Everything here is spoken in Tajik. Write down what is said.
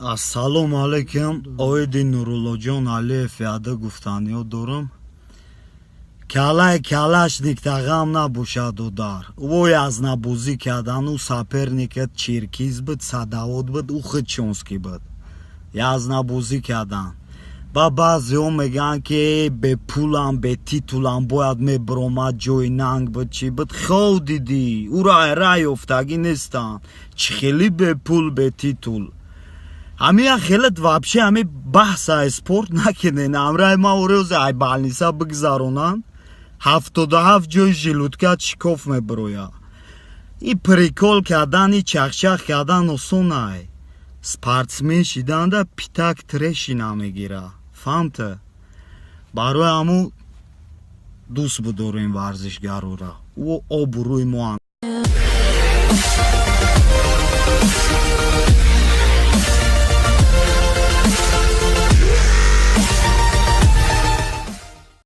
Assalomu alaykum. Oydi Nurullojon Aliyev yada guftaniyo дорам. Калай калашник тағам набошаду дар. Вой аз набузӣ кардану саперникет чиркиз буд, садавот буд, у хичонски буд. Аз набузӣ кардан. Ба баъзеҳо мегӯянд ки бе пулам, бе титулам бояд мебиромад ҷои нанг буд, чӣ буд. Хов дидӣ, ура рай ёфтагӣ нестанд. Чӣ хеле бе пул, бе титул. Ҳамин хелет вообще ҳамин баҳса спорт накунен. Амраи ма орёзе ай балниса бигзаронанд. 77 ҷои жилутка чикоф мебирояд. И прикол кардан, и чахчах кардан осон ай. Спортсмен шиданда питак треши намегира. Фаҳмта? Барои ҳамун дӯст бидорем варзишгарора. Ӯ обрӯи мо.